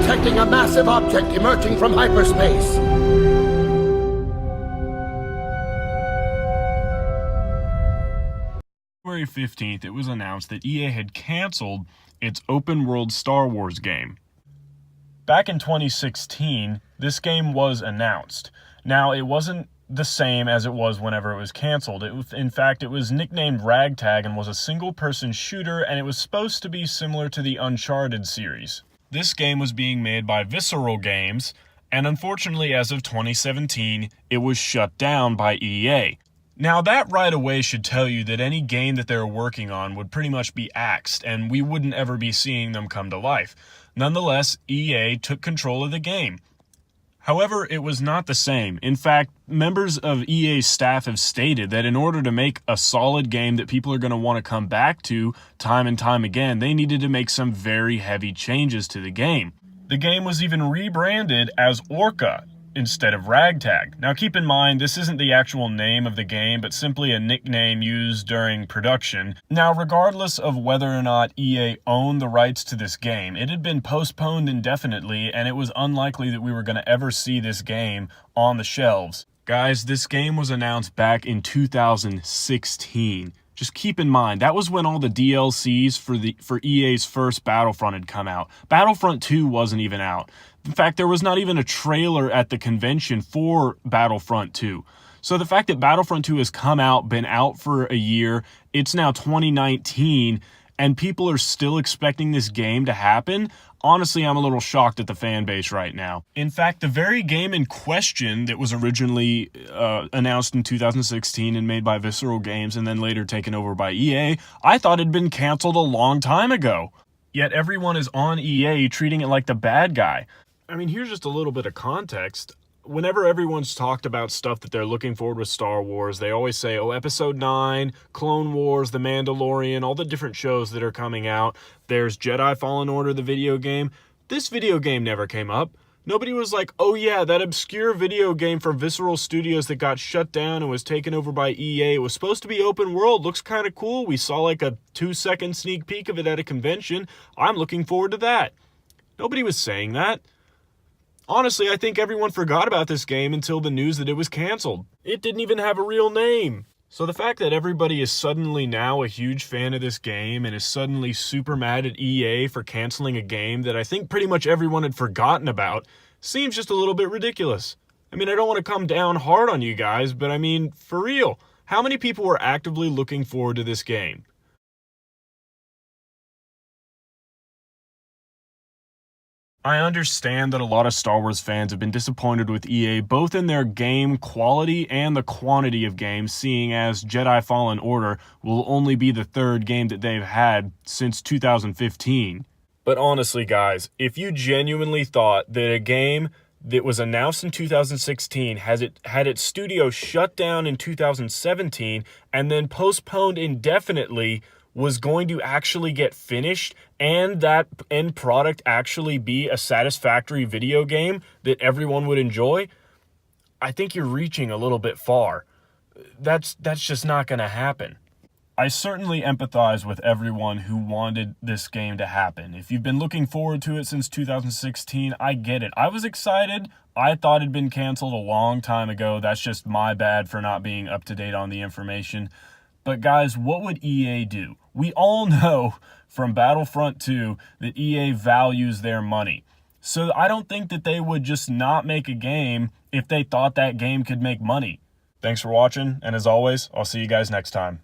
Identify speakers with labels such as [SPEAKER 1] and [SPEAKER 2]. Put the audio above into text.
[SPEAKER 1] detecting a massive object emerging from hyperspace.
[SPEAKER 2] February 15th, it was announced that EA had canceled its open-world Star Wars game. Back in 2016, this game was announced. Now, it wasn't the same as it was whenever it was canceled. In fact, it was nicknamed Ragtag and was a single-person shooter, and it was supposed to be similar to the Uncharted series. This game was being made by Visceral Games, and unfortunately, as of 2017, it was shut down by EA. Now, that right away should tell you that any game that they're working on would pretty much be axed, and we wouldn't ever be seeing them come to life. Nonetheless, EA took control of the game. However, it was not the same. In fact, members of EA's staff have stated that in order to make a solid game that people are going to want to come back to time and time again, they needed to make some very heavy changes to the game. The game was even rebranded as Orca instead of Ragtag. Now keep in mind, this isn't the actual name of the game, but simply a nickname used during production. Now, regardless of whether or not EA owned the rights to this game, it had been postponed indefinitely, and it was unlikely that we were going to ever see this game on the shelves. Guys, this game was announced back in 2016. Just keep in mind, that was when all the DLCs for EA's first Battlefront had come out. Battlefront 2 wasn't even out. In fact, there was not even a trailer at the convention for Battlefront 2. So the fact that Battlefront 2 has come out, been out for a year, it's now 2019, and people are still expecting this game to happen, honestly, I'm a little shocked at the fan base right now. In fact, the very game in question that was originally announced in 2016 and made by Visceral Games and then later taken over by EA, I thought had been canceled a long time ago. Yet everyone is on EA treating it like the bad guy. I mean, here's just a little bit of context. Whenever everyone's talked about stuff that they're looking forward with Star Wars, they always say, oh, Episode 9, Clone Wars, The Mandalorian, all the different shows that are coming out. There's Jedi Fallen Order, the video game. This video game never came up. Nobody was like, oh yeah, that obscure video game from Visceral Studios that got shut down and was taken over by EA. It was supposed to be open world. Looks kind of cool. We saw like a 2-second sneak peek of it at a convention. I'm looking forward to that. Nobody was saying that. Honestly, I think everyone forgot about this game until the news that it was canceled. It didn't even have a real name. So the fact that everybody is suddenly now a huge fan of this game and is suddenly super mad at EA for canceling a game that I think pretty much everyone had forgotten about seems just a little bit ridiculous. I mean, I don't want to come down hard on you guys, but I mean, for real, how many people were actively looking forward to this game? I understand that a lot of Star Wars fans have been disappointed with EA, both in their game quality and the quantity of games, seeing as Jedi Fallen Order will only be the third game that they've had since 2015. But honestly, guys, if you genuinely thought that a game that was announced in 2016 had its studio shut down in 2017 and then postponed indefinitely was going to actually get finished and that end product actually be a satisfactory video game that everyone would enjoy, I think you're reaching a little bit far. That's just not going to happen. I certainly empathize with everyone who wanted this game to happen. If you've been looking forward to it since 2016, I get it. I was excited. I thought it had been canceled a long time ago. That's just my bad for not being up to date on the information. But guys, what would EA do? We all know from Battlefront 2 that EA values their money. So I don't think that they would just not make a game if they thought that game could make money. Thanks for watching, and as always, I'll see you guys next time.